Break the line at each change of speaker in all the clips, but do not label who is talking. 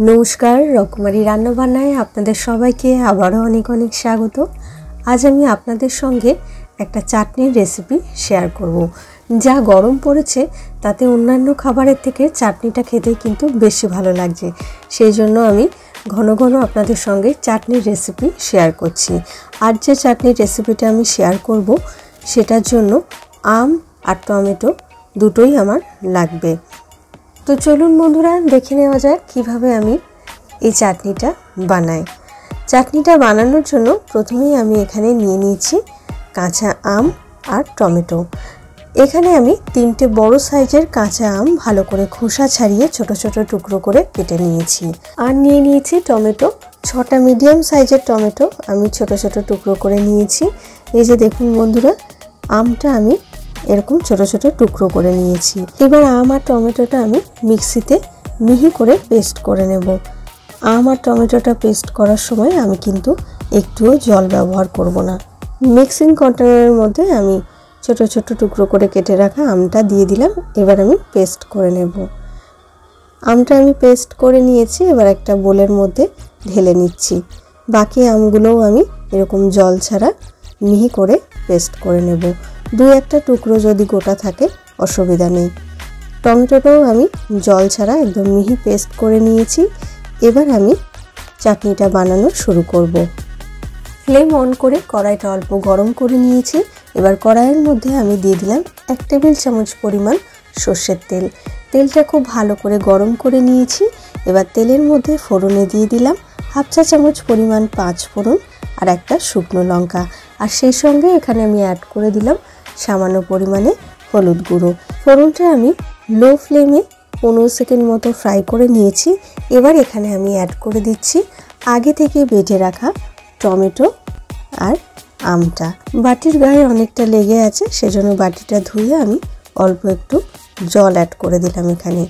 নমস্কার, রকমারি রান্নাবান্নায় আপনাদের সবাইকে আবারও অনেক অনেক স্বাগত। আজ আমি আপনাদের সঙ্গে একটা চাটনির রেসিপি শেয়ার করব। যা গরম পড়েছে তাতে অন্যান্য খাবারের থেকে চাটনিটা খেতে কিন্তু বেশি ভালো লাগছে। সেই জন্য আমি ঘন ঘন আপনাদের সঙ্গে চাটনির রেসিপি শেয়ার করছি। আর যে চাটনির রেসিপিটা আমি শেয়ার করব সেটার জন্য আম আর টমেটো দুটোই আমার লাগবে। তো চলুন বন্ধুরা, দেখে নেওয়া যাক কীভাবে আমি এই চাটনিটা বানাই। চাটনিটা বানানোর জন্য প্রথমেই আমি এখানে নিয়ে নিয়েছি কাঁচা আম আর টমেটো। এখানে আমি 3টে বড় সাইজের কাঁচা আম ভালো করে খোসা ছাড়িয়ে ছোট ছোট টুকরো করে কেটে নিয়েছি। আর নিয়ে নিয়েছি টমেটো, 6টা মিডিয়াম সাইজের টমেটো আমি ছোট ছোট টুকরো করে নিয়েছি। এই যে দেখুন বন্ধুরা, আমটা আমি এরকম ছোট ছোট টুকরো করে নিয়েছি। এবার আম আর টমেটোটা আমি মিক্সিতে মিহি করে পেস্ট করে নেব। আম আর টমেটোটা পেস্ট করার সময় আমি কিন্তু একটুও জল ব্যবহার করব না। মিক্সিং কন্টেনারের মধ্যে আমি ছোট ছোট টুকরো করে কেটে রাখা আমটা দিয়ে দিলাম। এবার আমি পেস্ট করে নেব। আমটা আমি পেস্ট করে নিয়েছি, এবার একটা বোলের মধ্যে ঢেলে নিচ্ছি। বাকি আমগুলোও আমি এরকম জল ছাড়া মিহি করে পেস্ট করে নেব। 2-1টা টুকরো যদি গোটা থাকে অসুবিধা নেই। টমেটোটাও আমি জল ছাড়া একদম মিহি পেস্ট করে নিয়েছি। এবার আমি চাটনিটা বানানো শুরু করব। ফ্লেম অন করে কড়াইটা অল্প গরম করে নিয়েছি। এবার কড়াইয়ের মধ্যে আমি দিয়ে দিলাম 1 টেবিল চামচ পরিমাণ সর্ষের তেল। তেলটা খুব ভালো করে গরম করে নিয়েছি। এবার তেলের মধ্যে ফোড়নে দিয়ে দিলাম 1/2 চা চামচ পরিমাণ 5 ফোড়ন আর একটা শুকনো লঙ্কা। আর সেই সঙ্গে এখানে আমি অ্যাড করে দিলাম সামান্য পরিমাণে হলুদ গুঁড়ো। ফোড়নটা আমি লো ফ্লেমে 15 সেকেন্ড মতো ফ্রাই করে নিয়েছি। এবার এখানে আমি অ্যাড করে দিচ্ছি আগে থেকে বেটে রাখা টমেটো আর আমটা। বাটির গায়ে অনেকটা লেগে আছে, সেজন্য বাটিটা ধুয়ে আমি অল্প একটু জল অ্যাড করে দিলাম এখানে।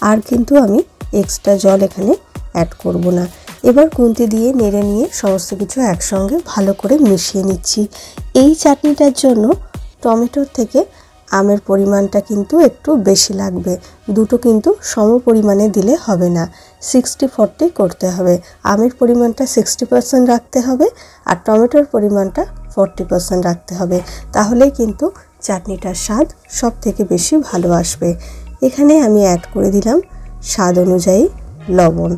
আর কিন্তু আমি এক্সট্রা জল এখানে অ্যাড করব না। এবার খুন্তি দিয়ে নেড়ে নিয়ে সমস্ত কিছু একসঙ্গে ভালো করে মিশিয়ে নিচ্ছি। এই চাটনিটার জন্য টমেটোর থেকে আমের পরিমাণটা কিন্তু একটু বেশি লাগবে। দুটো কিন্তু সম পরিমাণে দিলে হবে না, 60-40 করতে হবে। আমের পরিমাণটা 60% রাখতে হবে আর টমেটোর পরিমাণটা 40% রাখতে হবে। তাহলেই কিন্তু চাটনিটার স্বাদ সব থেকে বেশি ভালো আসবে। এখানে আমি অ্যাড করে দিলাম স্বাদ অনুযায়ী লবণ।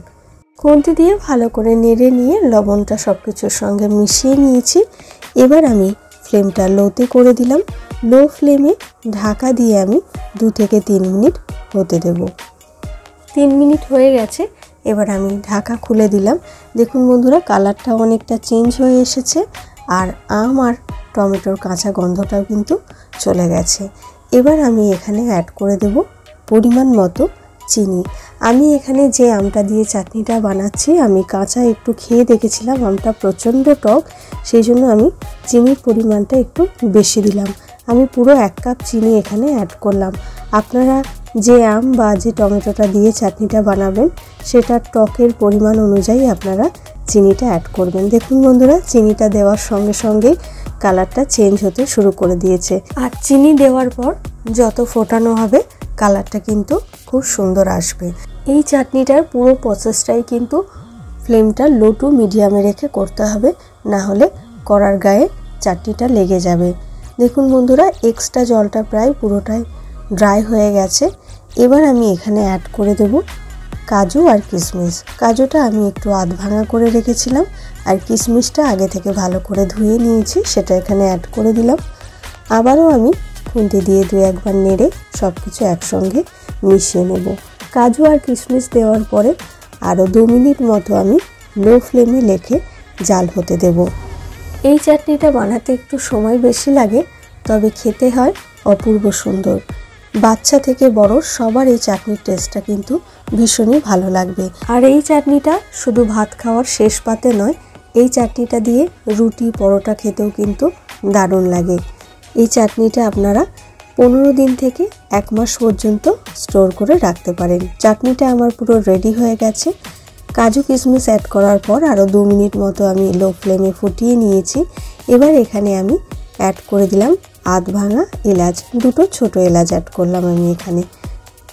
খুন্তি দিয়ে ভালো করে নেড়ে নিয়ে লবণটা সব কিছুর সঙ্গে মিশিয়ে নিয়েছি। এবার আমি ফ্লেমটা লোতে করে দিলাম। লো ফ্লেমে ঢাকা দিয়ে আমি 2 থেকে 3 মিনিট হতে দেব। 3 মিনিট হয়ে গেছে। এবার আমি ঢাকা খুলে দিলাম। দেখুন বন্ধুরা, কালারটা অনেকটা চেঞ্জ হয়ে এসেছে আর আম আর টমেটোর কাঁচা গন্ধটাও কিন্তু চলে গেছে। এবার আমি এখানে অ্যাড করে দেব পরিমাণ মতো চিনি। আমি এখানে যে আমটা দিয়ে চাটনিটা বানাচ্ছি, আমি কাঁচা একটু খেয়ে দেখেছিলাম, আমটা প্রচণ্ড টক, সেই জন্য আমি চিনির পরিমাণটা একটু বেশি দিলাম। আমি পুরো 1 কাপ চিনি এখানে অ্যাড করলাম। আপনারা যে আম বা যে টমেটোটা দিয়ে চাটনিটা বানাবেন সেটার টকের পরিমাণ অনুযায়ী আপনারা চিনিটা অ্যাড করবেন। দেখুন বন্ধুরা, চিনিটা দেওয়ার সঙ্গে সঙ্গেই কালারটা চেঞ্জ হতে শুরু করে দিয়েছে। আর চিনি দেওয়ার পর যত ফোটানো হবে কালারটা কিন্তু খুব সুন্দর আসবে। এই চাটনিটার পুরো প্রসেসটাই কিন্তু ফ্লেমটা লো টু মিডিয়ামে রেখে করতে হবে, না হলে কড়ার গায়ে চাটনিটা লেগে যাবে। দেখুন বন্ধুরা, এক্সট্রা জলটা প্রায় পুরোটাই ড্রাই হয়ে গেছে। এবার আমি এখানে অ্যাড করে দেব কাজু আর কিশমিশ। কাজুটা আমি একটু আধ ভাঙা করে রেখেছিলাম আর কিশমিশটা আগে থেকে ভালো করে ধুয়ে নিয়েছি, সেটা এখানে অ্যাড করে দিলাম। আবারও আমি খুন্তি দিয়ে 2-1 বার নেড়ে সব কিছু একসঙ্গে মিশিয়ে নেব। কাজু আর কিশমিশ দেওয়ার পরে আরও 2 মিনিট মতো আমি লো ফ্লেমে রেখে জাল হতে দেব। এই চাটনিটা বানাতে একটু সময় বেশি লাগে, তবে খেতে হয় অপূর্ব সুন্দর। বাচ্চা থেকে বড় সবার এই চাটনির টেস্টটা কিন্তু ভীষণই ভালো লাগবে। আর এই চাটনিটা শুধু ভাত খাওয়ার শেষ পাতে নয়, এই চাটনিটা দিয়ে রুটি পরোটা খেতেও কিন্তু দারুণ লাগে। এই চাটনিটা আপনারা 15 দিন থেকে 1 মাস পর্যন্ত স্টোর করে রাখতে পারেন। চাটনিটা আমার পুরো রেডি হয়ে গেছে। কাজু কিশমিশ অ্যাড করার পর আরও 2 মিনিট মতো আমি লো ফ্লেমে ফুটিয়ে নিয়েছি। এবার এখানে আমি অ্যাড করে দিলাম আধ ভাঙা এলাচ, 2টো ছোটো এলাচ অ্যাড করলাম আমি এখানে।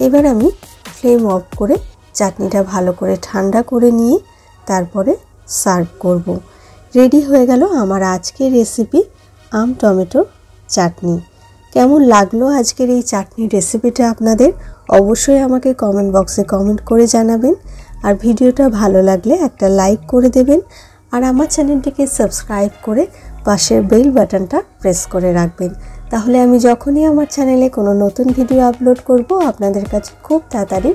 এবার আমি ফ্লেম অফ করে চাটনিটা ভালো করে ঠান্ডা করে নিয়ে তারপরে সার্ভ করব। রেডি হয়ে গেল আমার আজকের রেসিপি আম টমেটো চাটনি। কেমন লাগলো আজকের এই চাটনির রেসিপিটা আপনাদের? অবশ্যই আমাকে কমেন্ট বক্সে কমেন্ট করে জানাবেন। আর ভিডিওটা ভালো লাগলে একটা লাইক করে দেবেন। আর আমার চ্যানেলটিকে সাবস্ক্রাইব করে পাশের বেল বাটনটা প্রেস করে রাখবেন। তাহলে আমি যখনই আমার চ্যানেলে কোনো নতুন ভিডিও আপলোড করব আপনাদের কাছে খুব তাড়াতাড়ি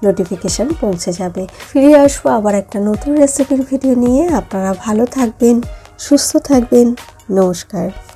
নোটিফিকেশান পৌঁছে যাবে। ফিরে আসবো আবার একটা নতুন রেসিপির ভিডিও নিয়ে। আপনারা ভালো থাকবেন, সুস্থ থাকবেন। নমস্কার।